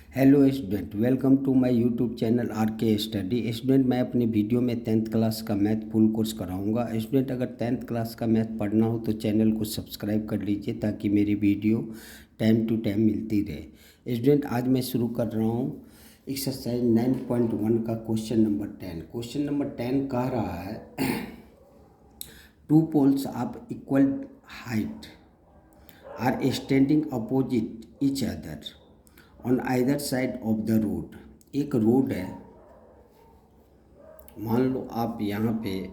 Hello student, welcome to my YouTube channel R K study. Student, मैं अपनी video में 10th class का math full course कराऊंगा। Student, अगर 10th क्लास का मैथ पढ़ना हो तो चैनल को सब्सक्राइब कर लीजिए ताकि मेरी वीडियो टाइम टू टाइम मिलती रहे। स्टूडेंट, आज मैं शुरू कर रहा हूँ एक्सरसाइज 9.1 का क्वेश्चन नंबर 10। क्वेश्चन नंबर 10 कह रहा है two poles of equal height are standing opposite each other on either side of the road. एक रोड है, मान लो आप यहाँ पे,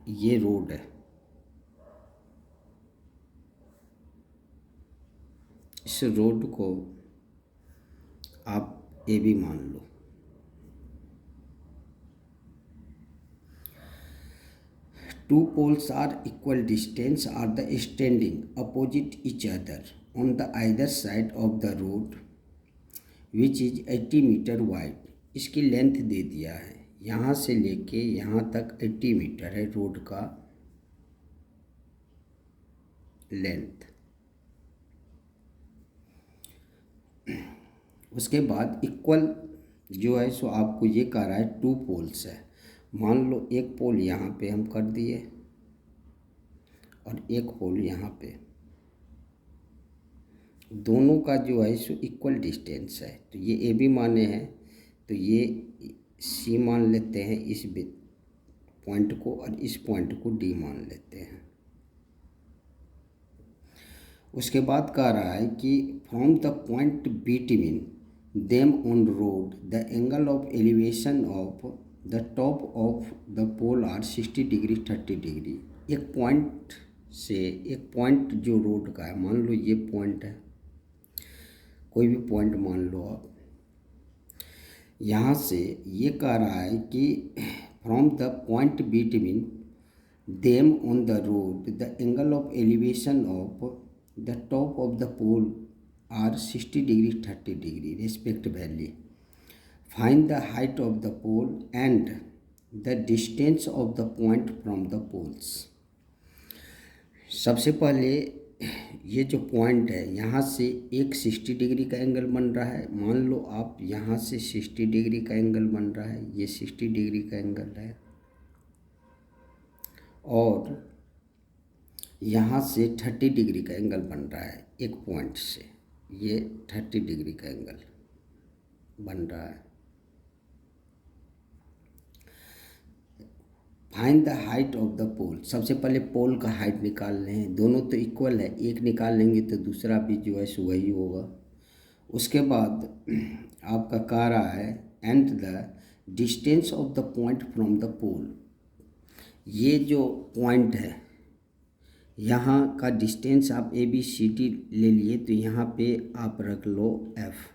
ये रोड है, इस रोड को आप ए भी मान लो। Two poles are equal distance are the standing opposite each other on the either side of the road which is 80 meter wide. इसकी लेंथ दे दिया है, यहाँ से लेके यहाँ तक 80 मीटर है रोड का लेंथ। उसके बाद इक्वल जो है सो आपको ये कह रहा है टू पोल्स है। मान लो एक पोल यहाँ पे हम कर दिए और एक पोल यहाँ पे, दोनों का जो है सो इक्वल डिस्टेंस है। तो ये ए बी माने हैं तो ये सी मान लेते हैं इस पॉइंट को, और इस पॉइंट को डी मान लेते हैं। उसके बाद कह रहा है कि from the point between them on road the angle of elevation of the top of the pole are 60 degree 30 degree. एक पॉइंट से, एक पॉइंट जो रोड का है, मान लो ये पॉइंट है, कोई भी पॉइंट मान लो आप, यहाँ से ये कह रहा है कि from the point between them on the road the angle of elevation of the top of the pole are 60 degree 30 degree respectively. Find the height of the pole and the distance of the point from the poles. सबसे पहले ये जो point है, यहाँ से एक 60 degree का angle बन रहा है। मान लो आप यहाँ से 60 डिग्री का एंगल बन रहा है, ये 60 डिग्री का एंगल है, और यहाँ से 30 डिग्री का एंगल बन रहा है एक पॉइंट से, ये 30 डिग्री का एंगल बन रहा है। Find the height of the pole. सबसे पहले पोल का हाइट निकाल रहे हैं, दोनों तो इक्वल है, एक निकाल लेंगे तो दूसरा भी जो है सो वही होगा। उसके बाद आपका कह रहा है and the distance of the point from the pole. ये जो पॉइंट है, यहाँ का डिस्टेंस आप ए बी सी डी ले लिए, तो यहाँ पे आप रख लो एफ।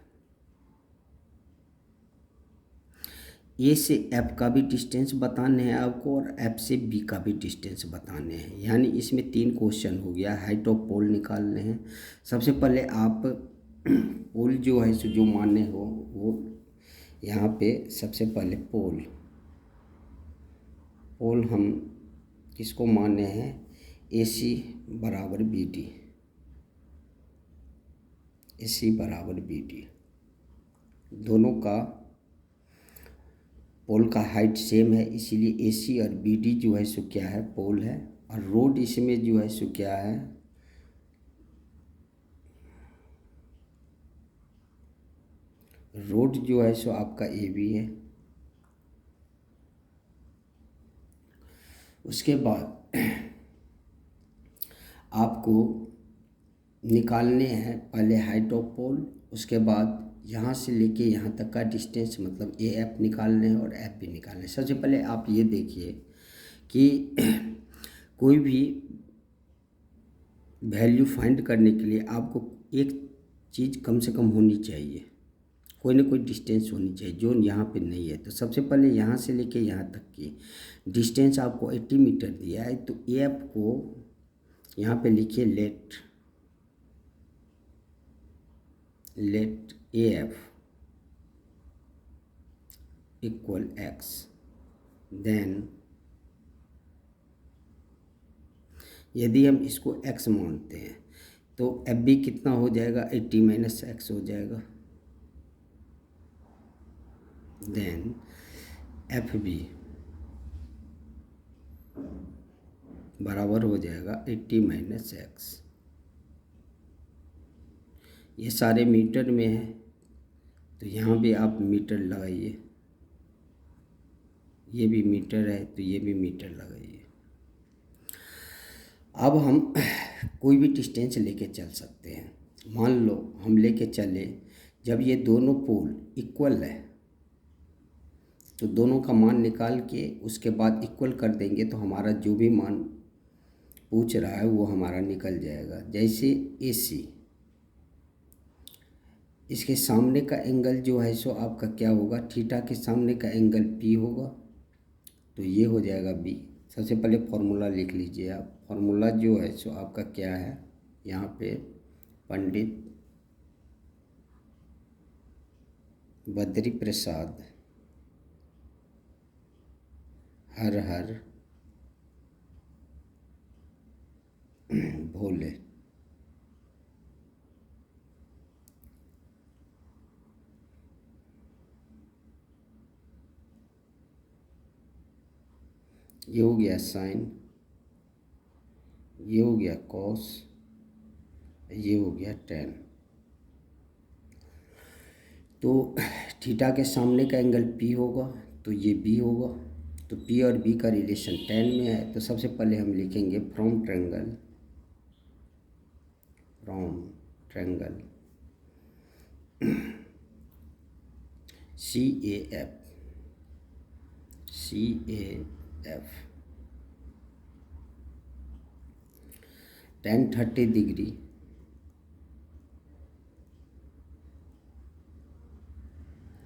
ए से एफ का भी डिस्टेंस बताने हैं आपको, और एफ से बी का भी डिस्टेंस बताने हैं। यानी इसमें 3 क्वेश्चन हो गया। हाइट ऑफ पोल निकालने हैं। सबसे पहले आप पोल जो है सो जो माने हो वो यहाँ पे सबसे पहले पोल हम किसको माने हैं, ए सी बराबर बी डी, ए सी बराबर बी डी, दोनों का पोल का हाइट सेम है, इसीलिए ए सी और बी डी जो है सो क्या है, पोल है। और रोड इसमें जो है सो क्या है, रोड जो है सो आपका ए बी है। उसके बाद आपको निकालने हैं पहले हाइट ऑफ पोल, उसके बाद यहाँ से लेके यहाँ तक का डिस्टेंस, मतलब ए एफ निकालने हैं और एफ भी निकालने हैं। सबसे पहले आप ये देखिए कि कोई भी वैल्यू फाइंड करने के लिए आपको एक चीज़ कम से कम होनी चाहिए, कोई ना कोई डिस्टेंस होनी चाहिए जो यहाँ पे नहीं है। तो सबसे पहले यहाँ से लेके यहाँ तक की डिस्टेंस आपको 80 मीटर दिया है, तो ए एफ को यहाँ पे लिखिए let A F equal X. Then यदि हम इसको x मानते हैं तो एफ बी कितना हो जाएगा, 80 माइनस एक्स हो जाएगा। देन एफ बी बराबर हो जाएगा 80 माइनस एक्स। ये सारे मीटर में है तो यहाँ भी आप मीटर लगाइए, ये भी मीटर है तो ये भी मीटर लगाइए। अब हम कोई भी डिस्टेंस लेके चल सकते हैं। मान लो हम लेके चले, जब ये दोनों पोल इक्वल है तो दोनों का मान निकाल के उसके बाद इक्वल कर देंगे तो हमारा जो भी मान पूछ रहा है वो हमारा निकल जाएगा। जैसे AC, इसके सामने का एंगल जो है सो आपका क्या होगा, थीटा के सामने का एंगल P होगा, तो ये हो जाएगा B। सबसे पहले फॉर्मूला लिख लीजिए आप। फॉर्मूला जो है सो आपका क्या है, यहाँ पे पंडित बद्री प्रसाद हर हर भोले। ये हो गया साइन, ये हो गया कॉस, ये हो गया टेन। तो थीटा के सामने का एंगल P होगा तो ये B होगा। तो P और B का रिलेशन टेन में है, तो सबसे पहले हम लिखेंगे from triangle CAF tan 30 degree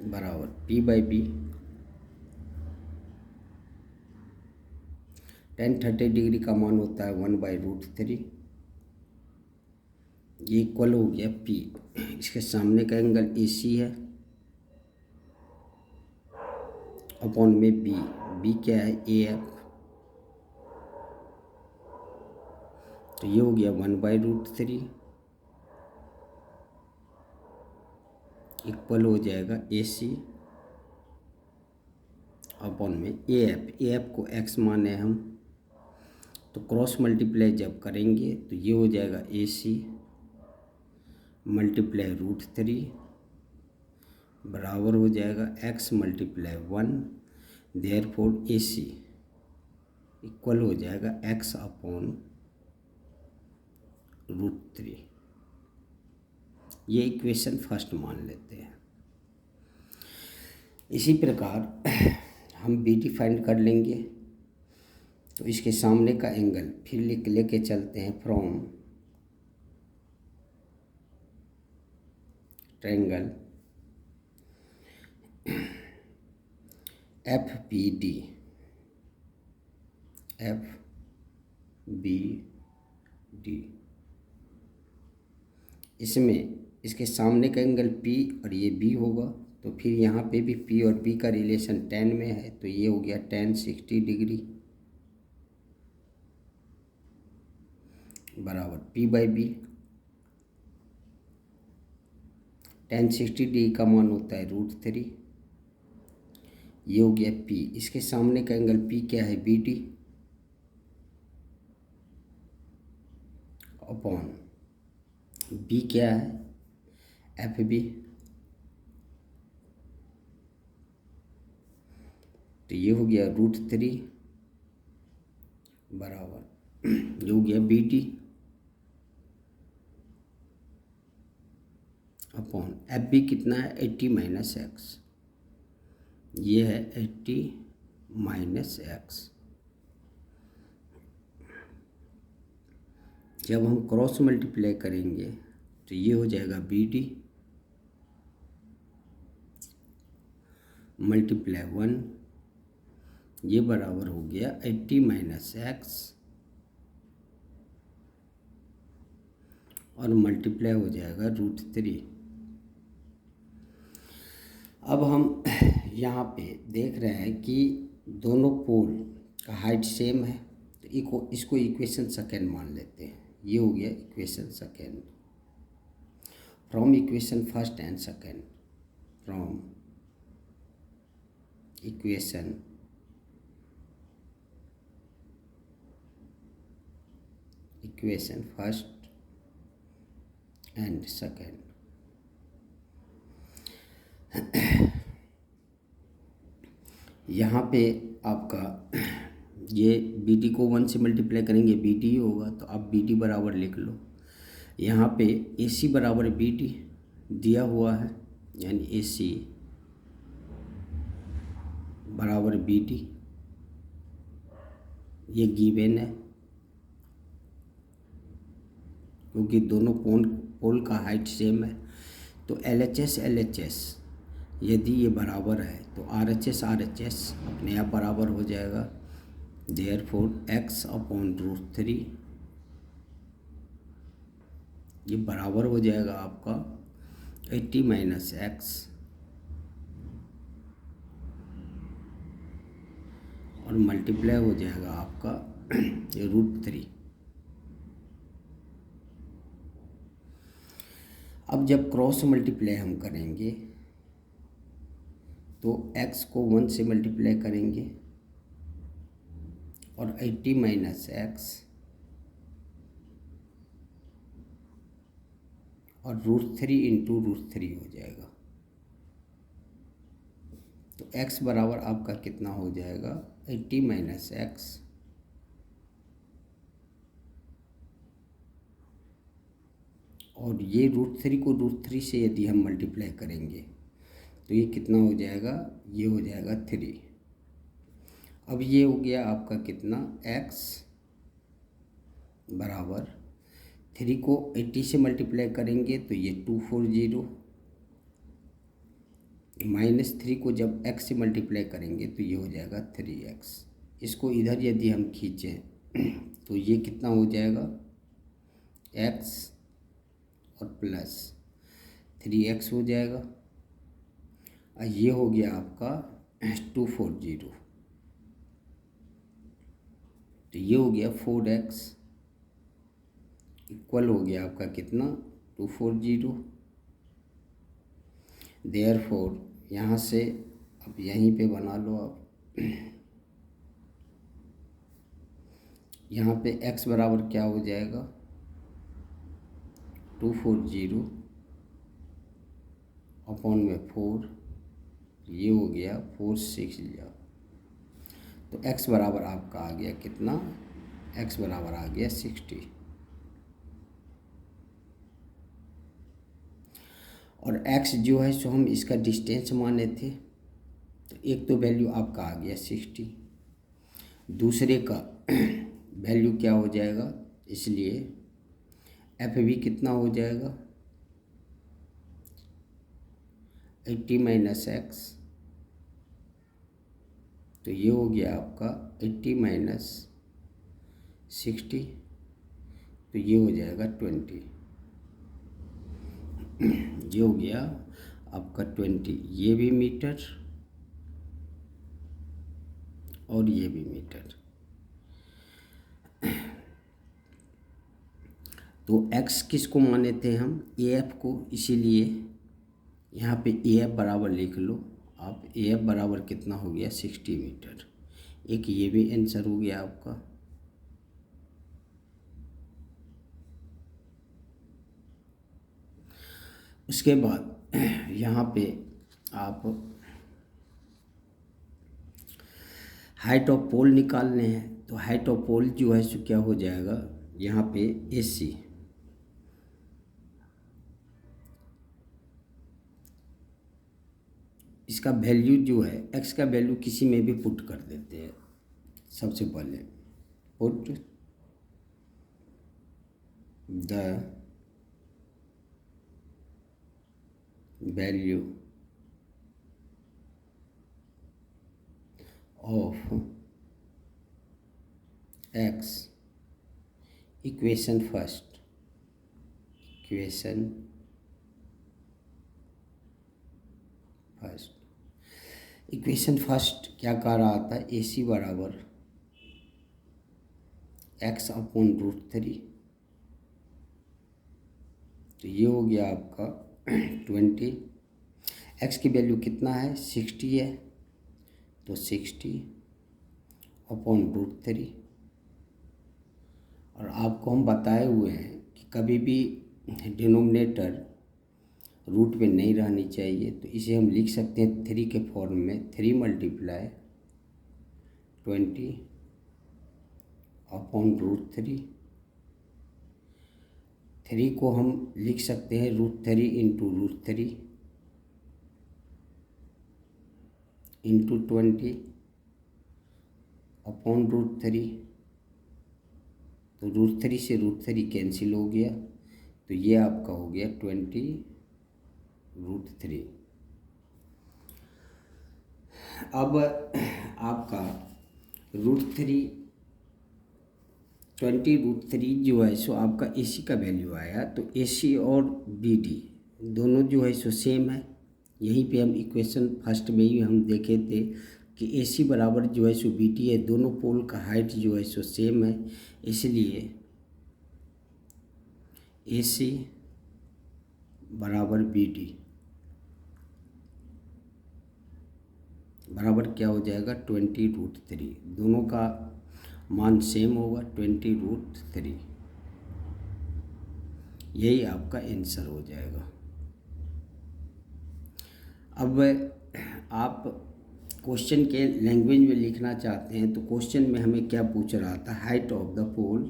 बराबर P/B। tan 30 डिग्री का मान होता है 1/√3। ये इक्वल हो गया P, इसके सामने का एंगल AC है अपॉन में B क्या है AF, तो ये हो गया 1/√3 इक्वल हो जाएगा AC अपॉन में AF को x माने हम, तो क्रॉस मल्टीप्लाई जब करेंगे तो ये हो जाएगा AC मल्टीप्लाई √3 बराबर हो जाएगा x multiply 1, therefore AC equal हो जाएगा x अपॉन √3। ये इक्वेशन फर्स्ट मान लेते हैं। इसी प्रकार हम BD फाइंड कर लेंगे, तो इसके सामने का एंगल फिर लेके चलते हैं फ्रॉम ट्रायंगल FBD इसमें इसके सामने का एंगल P और ये B होगा, तो फिर यहाँ पे भी P और B का रिलेशन tan में है, तो ये हो गया tan 60 डिग्री बराबर P/B। tan 60 डिग्री का मान होता है √3। ये हो गया P, इसके सामने का एंगल P क्या है BD अपॉन B क्या है FB, तो ये हो गया √3 बराबर ये हो गया BD अपॉन FB कितना है 80 माइनस एक्स, ये है 80 माइनस एक्स। जब हम क्रॉस मल्टीप्लाई करेंगे तो ये हो जाएगा BD मल्टीप्लाई 1, ये बराबर हो गया 80 माइनस एक्स और मल्टीप्लाई हो जाएगा √3। अब हम यहाँ पे देख रहे हैं कि दोनों पोल का हाइट सेम है, तो इसको इक्वेशन सेकेंड मान लेते हैं। ये हो गया equation second. From equation first and second, from equation first and second. यहाँ पे आपका ये बी टी को 1 से मल्टीप्लाई करेंगे बी टी होगा, तो आप बी टी बराबर लिख लो। यहाँ पे ए सी बराबर बी टी दिया हुआ है, यानी ए सी बराबर बी टी, ये गिवन है क्योंकि दोनों पोल का हाइट सेम है। तो LHS यदि ये बराबर है तो RHS अपने आप बराबर हो जाएगा। देयरफॉर x/√3 ये बराबर हो जाएगा आपका 80 - x और मल्टीप्लाई हो जाएगा आपका √3। अब जब क्रॉस मल्टीप्लाई हम करेंगे तो x को 1 से मल्टीप्लाई करेंगे और 80 - x और √3 × √3 हो जाएगा। तो x बराबर आपका कितना हो जाएगा 80 - x और ये √3 को √3 से यदि हम मल्टीप्लाई करेंगे तो ये कितना हो जाएगा, ये हो जाएगा 3। अब ये हो गया आपका कितना x बराबर 3 को 80 से मल्टीप्लाई करेंगे तो ये 240 -3 को जब x से मल्टीप्लाई करेंगे तो ये हो जाएगा 3x। इसको इधर यदि हम खींचें तो ये कितना हो जाएगा x और प्लस 3x हो जाएगा। और ये हो गया आपका 240, तो ये हो गया 4x इक्वल हो गया आपका कितना 240। देयरफॉर यहाँ से अब यहीं पे बना लो आप, यहाँ पे x बराबर क्या हो जाएगा 240 अपॉन में 4, ये हो गया 460। तो x बराबर आपका आ गया कितना, x बराबर आ गया 60। और x जो है सो हम इसका डिस्टेंस माने थे, तो एक तो वैल्यू आपका आ गया 60, दूसरे का वैल्यू क्या हो जाएगा, इसलिए एफ भी कितना हो जाएगा 80 - x, तो ये हो गया आपका 80 - 60, तो ये हो जाएगा 20। ये हो गया आपका 20, ये भी मीटर और ये भी मीटर। तो x किसको माने थे हम, AF को, इसीलिए यहाँ पे AF बराबर लिख लो आप। AF बराबर कितना हो गया 60 मीटर। एक ये भी आंसर हो गया आपका। उसके बाद यहाँ पे आप हाइट ऑफ पोल निकालने हैं, तो हाइट ऑफ पोल जो है सो क्या हो जाएगा, यहाँ पे AC इसका वैल्यू जो है x का वैल्यू किसी में भी पुट कर देते हैं। सबसे पहले put the value of x equation first, equation first क्या कह रहा था, AC बराबर x/√3, तो ये हो गया आपका 20। x की वैल्यू कितना है 60 है, तो 60/√3। और आपको हम बताए हुए हैं कि कभी भी डिनोमिनेटर रूट में नहीं रहनी चाहिए, तो इसे हम लिख सकते हैं 3 के फॉर्म में। 3 × 20/√3। 3 को हम लिख सकते हैं √3 × √3 × 20/√3। तो √3 से √3 कैंसिल हो गया, तो ये आपका हो गया 20√3। अब आपका √3 20√3 जो है सो आपका AC का वैल्यू आया। तो AC और BD दोनों जो है सो सेम है। यहीं पे हम इक्वेशन फर्स्ट में ही हम देखे थे कि AC बराबर जो है सो BD है। दोनों पोल का हाइट जो है सो सेम है, इसलिए AC बराबर BD बराबर क्या हो जाएगा 20√3। दोनों का मान सेम होगा 20√3। यही आपका आंसर हो जाएगा। अब आप क्वेश्चन के लैंग्वेज में लिखना चाहते हैं तो क्वेश्चन में हमें क्या पूछ रहा था, height of the pole.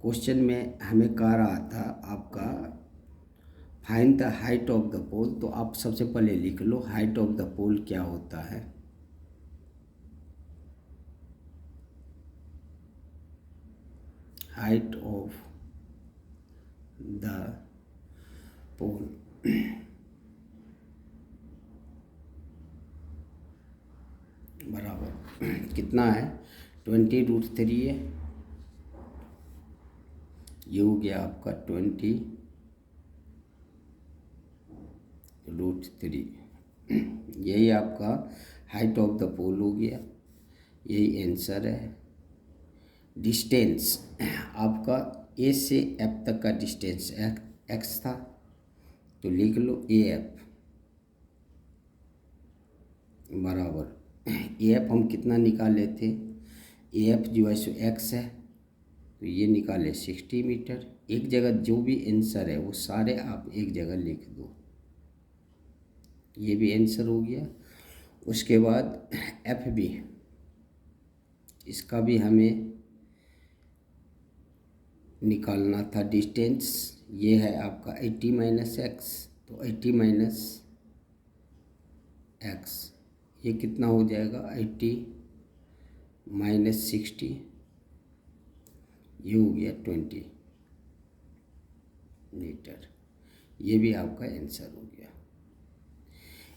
Question में हमें कह रहा था आपका find the height of the pole. तो आप सबसे पहले लिख लो हाइट ऑफ द पोल क्या होता है। हाइट ऑफ द पोल बराबर कितना है 20√3 है। ये हो गया आपका 20√3। यही आपका हाइट ऑफ द पोल हो गया, यही आंसर है। डिस्टेंस आपका A से F तक का डिस्टेंस x था, तो लिख लो AF बराबर AF हम कितना निकाले थे, AF जो है सो x है, तो ये निकाले 60 मीटर। एक जगह जो भी आंसर है वो सारे आप एक जगह लिख दो, ये भी आंसर हो गया। उसके बाद FB, इसका भी हमें निकालना था डिस्टेंस। ये है आपका 80 - x, तो 80 - x ये कितना हो जाएगा 80 - 60, ये हो गया 20 मीटर। ये भी आपका आंसर हो गया।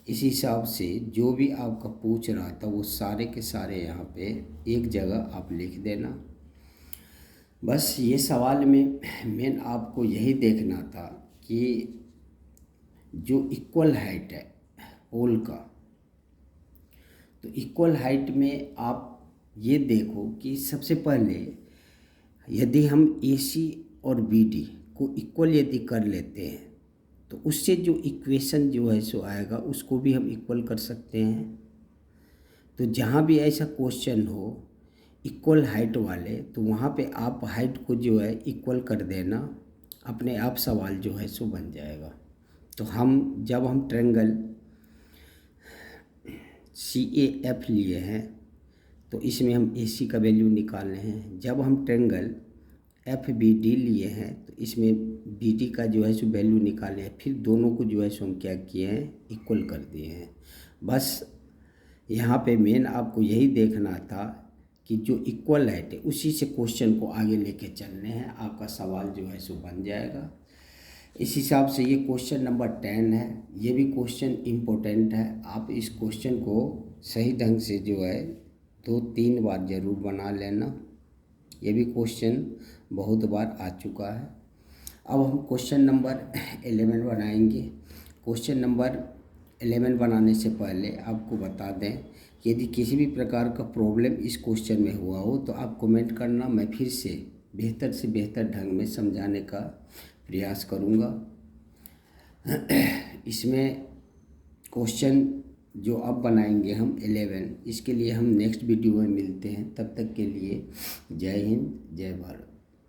इस हिसाब से जो भी आपका पूछ रहा था वो सारे के सारे यहाँ पे एक जगह आप लिख देना। बस ये सवाल में मेन आपको यही देखना था कि जो इक्वल हाइट है पोल का, तो इक्वल हाइट में आप ये देखो कि सबसे पहले यदि हम AC और BD को इक्वल यदि कर लेते हैं तो उससे जो इक्वेशन जो है सो आएगा उसको भी हम इक्वल कर सकते हैं। तो जहाँ भी ऐसा क्वेश्चन हो इक्वल हाइट वाले, तो वहाँ पे आप हाइट को जो है इक्वल कर देना, अपने आप सवाल जो है सो बन जाएगा। तो जब हम ट्रायंगल CAF लिए हैं तो इसमें हम AC का वैल्यू निकालने हैं। जब हम ट्रायंगल FBD लिए हैं तो इसमें BD का जो है सो वैल्यू निकाले हैं। फिर दोनों को जो है सो हम क्या किए हैं, इक्वल कर दिए हैं। बस यहाँ पे मेन आपको यही देखना था कि जो इक्वल हाइट है उसी से क्वेश्चन को आगे लेके चलने हैं, आपका सवाल जो है सो बन जाएगा। इस हिसाब से ये क्वेश्चन नंबर 10 है। ये भी क्वेश्चन इम्पोर्टेंट है। आप इस क्वेश्चन को सही ढंग से जो है 2-3 बार ज़रूर बना लेना। ये भी क्वेश्चन बहुत बार आ चुका है। अब हम क्वेश्चन नंबर 11 बनाएंगे। क्वेश्चन नंबर 11 बनाने से पहले आपको बता दें कि यदि किसी भी प्रकार का प्रॉब्लम इस क्वेश्चन में हुआ हो तो आप कमेंट करना, मैं फिर से बेहतर ढंग में समझाने का प्रयास करूँगा। इसमें क्वेश्चन जो अब बनाएंगे हम 11, इसके लिए हम नेक्स्ट वीडियो में मिलते हैं। तब तक के लिए जय हिंद, जय भारत।